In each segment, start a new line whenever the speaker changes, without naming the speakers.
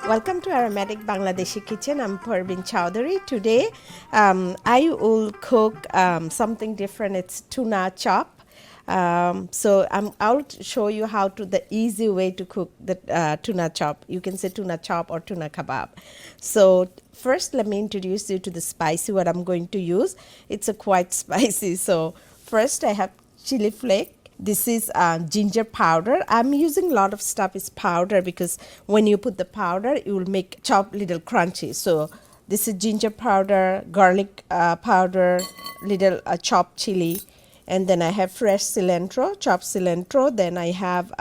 Welcome to Aromatic Bangladeshi Kitchen. I'm Parveen Chowdhury. Today I will cook something different. It's tuna chop. I'll show you how to the easy way to cook the tuna chop. You can say tuna chop or tuna kebab. So first let me introduce you to the spicy what I'm going to use. It's a quite spicy. So first I have chili flake. This is ginger powder. I'm using a lot of stuff is powder because when you put the powder, it will make chop little crunchy. So this is ginger powder, garlic powder, little chopped chili, and then I have fresh cilantro, chopped cilantro. Then I have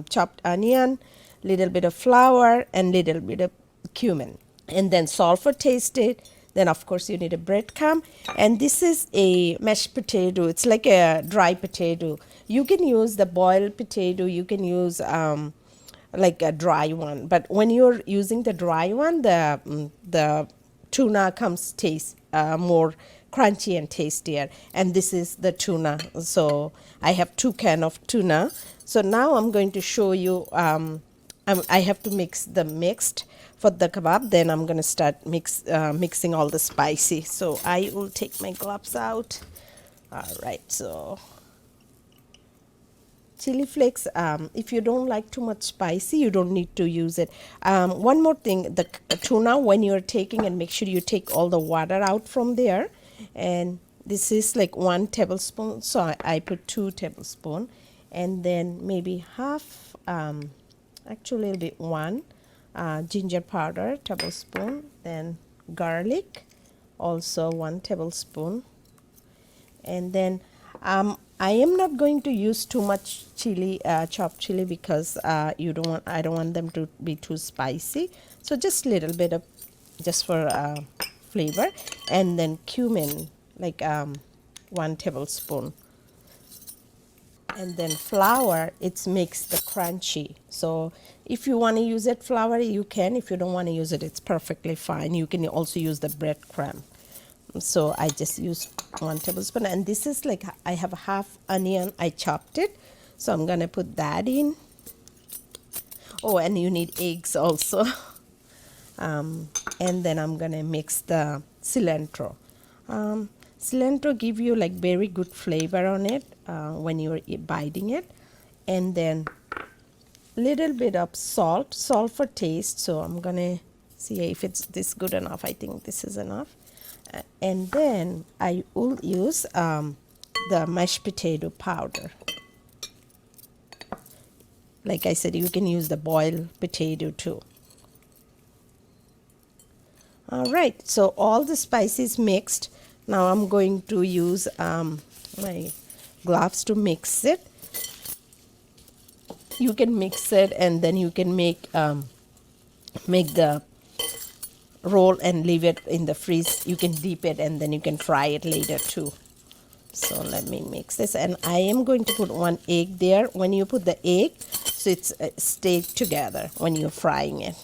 chopped onion, little bit of flour, and little bit of cumin, and then salt for tasted. Then of course you need a breadcrumb, and this is a mashed potato. It's like a dry potato. You can use the boiled potato. You can use like a dry one. But when you're using the dry one, the tuna comes taste more crunchy and tastier. And this is the tuna. So I have 2 cans of tuna. So now I'm going to show you. I have to mix the mixed for the kebab. Then I'm going to start mixing all the spicy. So I will take my gloves out. All right. So chili flakes, if you don't like too much spicy, you don't need to use it. One more thing, the tuna, when you're taking and make sure you take all the water out from there. And this is like 1 tablespoon, so I put 2 tablespoons, and then maybe half, actually a little bit 1 ginger powder tablespoon, then garlic also 1 tablespoon, and then I am not going to use too much chili, chopped chili, because I don't want them to be too spicy. So just a little bit of, just for flavor, and then cumin, like 1 tablespoon, and then flour. It makes the crunchy. So if you want to use it flour, you can. If you don't want to use it, it's perfectly fine. You can also use the breadcrumb. So I just used 1 tablespoon, and this is like, I have half onion, I chopped it, so I'm gonna put that in. Oh, and you need eggs also. And then I'm gonna mix the cilantro. Cilantro give you like very good flavor on it when you're biting it. And then little bit of salt for taste. So I'm gonna see if it's this good enough. I think this is enough. And then I will use the mashed potato powder. Like I said, you can use the boiled potato too. All right, so all the spices mixed. Now I'm going to use my gloves to mix it. You can mix it, and then you can make the roll and leave it in the freeze. You can dip it, and then you can fry it later too. So let me mix this, and I am going to put 1 egg there. When you put the egg, so it's stay together when you're frying it.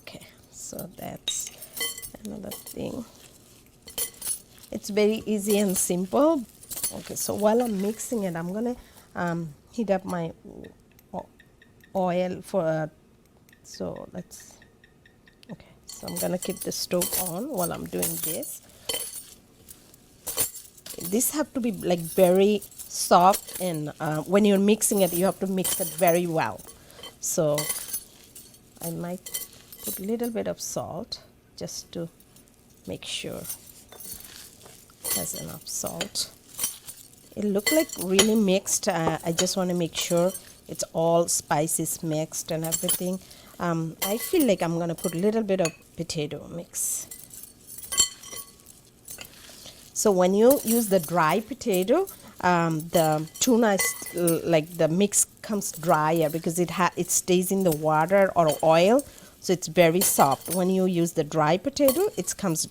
Okay, so that's another thing. It's very easy and simple. Okay, so while I'm mixing it, I'm gonna heat up my oil for so let's, okay, so I'm gonna keep the stove on while I'm doing this. This have to be like very soft, and when you're mixing it, you have to mix it very well. So I might put a little bit of salt just to make sure it has enough salt. It look like really mixed. I just want to make sure it's all spices mixed and everything. I feel like I'm gonna put a little bit of potato mix. So when you use the dry potato, the tuna is like the mix comes drier because it stays in the water or oil, so it's very soft. When you use the dry potato, it comes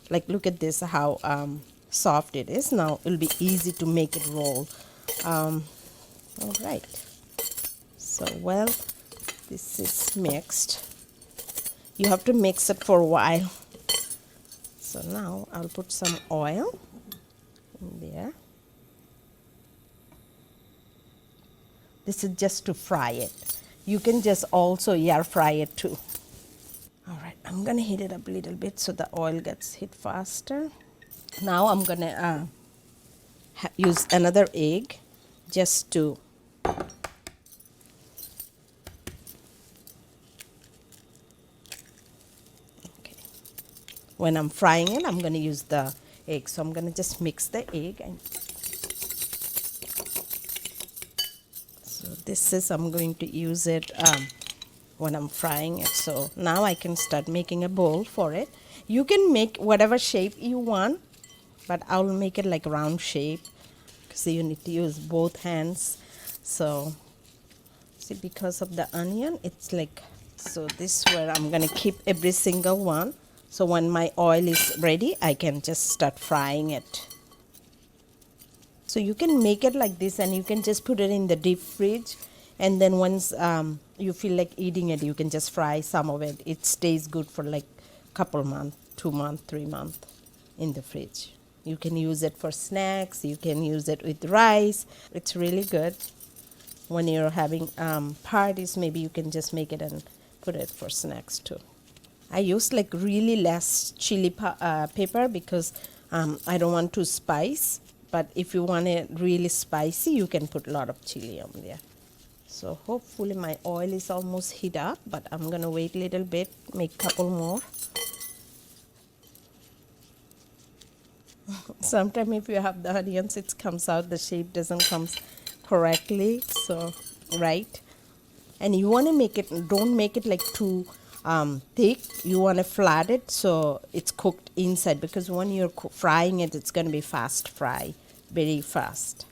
like, look at this, how soft it is. Now it'll be easy to make it roll. All right. So well, this is mixed. You have to mix it for a while. So now I'll put some oil in there. This is just to fry it. you can just also air fry it too. All right, I'm gonna heat it up a little bit so the oil gets hit faster. Now I'm gonna use another egg just to when I'm frying it, I'm going to use the egg. So I'm going to just mix the egg. And so this is, I'm going to use it when I'm frying it. So now I can start making a bowl for it. You can make whatever shape you want, but I'll make it like round shape because you need to use both hands. So see, because of the onion, it's like, so this is where I'm going to keep every single one. So when my oil is ready, I can just start frying it. So you can make it like this and you can just put it in the deep fridge. And then once you feel like eating it, you can just fry some of it. It stays good for like a couple months, 2 months, 3 months in the fridge. You can use it for snacks. You can use it with rice. It's really good. When you're having parties, maybe you can just make it and put it for snacks too. I use like really less chili pepper because I don't want to spice. But if you want it really spicy, you can put a lot of chili on there. So hopefully my oil is almost heat up, but I'm gonna wait a little bit, make a couple more. Sometimes if you have the onions, it comes out, the shape doesn't come correctly, so right. And you want to make it, don't make it like too thick. You want to flat it so it's cooked inside, because when you're frying it, it's going to be fast fry, very fast.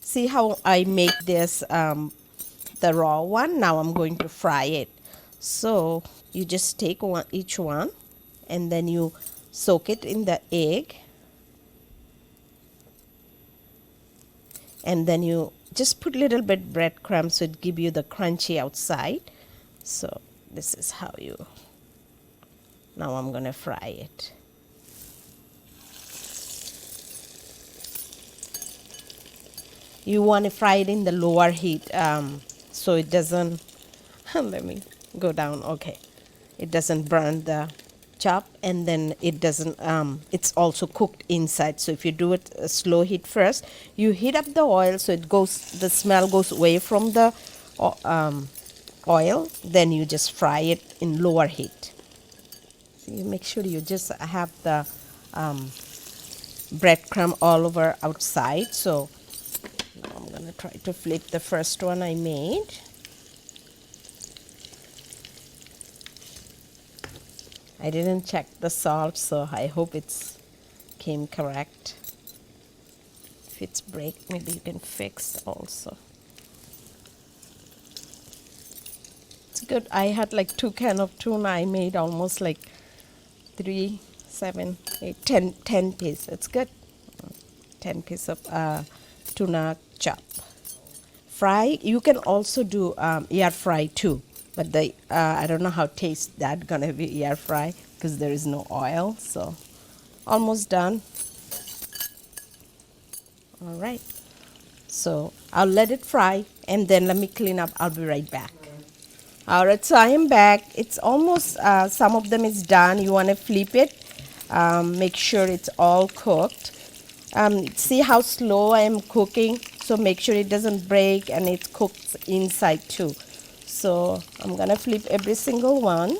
See how I make this the raw one. Now I'm going to fry it. So you just take each one and then you soak it in the egg, and then you just put a little bit breadcrumbs so it give you the crunchy outside. So this is how you, now I'm gonna fry it. You want to fry it in the lower heat so it doesn't, let me go down, okay, it doesn't burn the chop, and then it doesn't, it's also cooked inside. So if you do it slow heat first, you heat up the oil so it goes, the smell goes away from the oil, then you just fry it in lower heat. So you make sure you just have the breadcrumb all over outside. So now I'm gonna try to flip the first one I made. I didn't check the salt, so I hope it's came correct. If it's break, maybe you can fix also. It's good. I had like 2 cans of tuna. I made almost like 3, 7, 8, 10 pieces. It's good. 10 pieces of tuna chop. Fry, you can also do air fry too. But the I don't know how taste that gonna be air fry because there is no oil. So almost done. All right. So I'll let it fry and then let me clean up. I'll be right back. All right. So I am back. It's almost some of them is done. You want to flip it. Make sure it's all cooked. See how slow I am cooking. So make sure it doesn't break and it's cooked inside too. So I'm gonna flip every single one.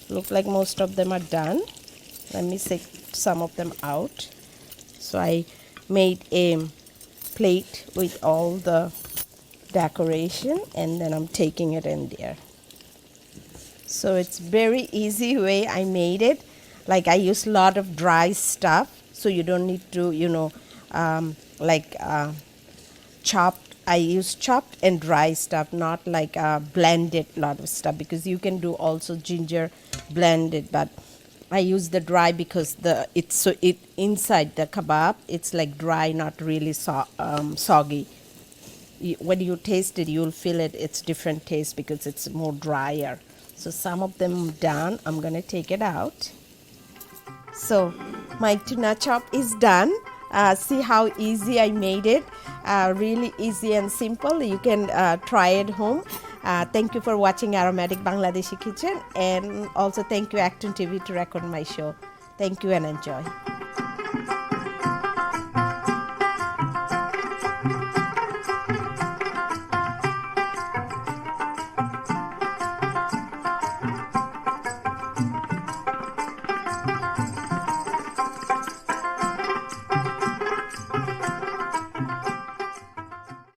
Look like most of them are done. Let me take some of them out. So I made a plate with all the decoration and then I'm taking it in there. So it's very easy way I made it. Like I use a lot of dry stuff, so you don't need to, you know, chopped. I use chopped and dry stuff, not like blended lot of stuff, because you can do also ginger blended, but I use the dry because it's inside the kebab it's like dry, not really soggy. When you taste it, you'll feel it. It's different taste because it's more drier. So some of them done. I'm gonna take it out. So my tuna chop is done. See how easy I made it. really easy and simple. You can try at home. Thank you for watching Aromatic Bangladeshi Kitchen, and also thank you Acton TV to record my show. Thank you and enjoy.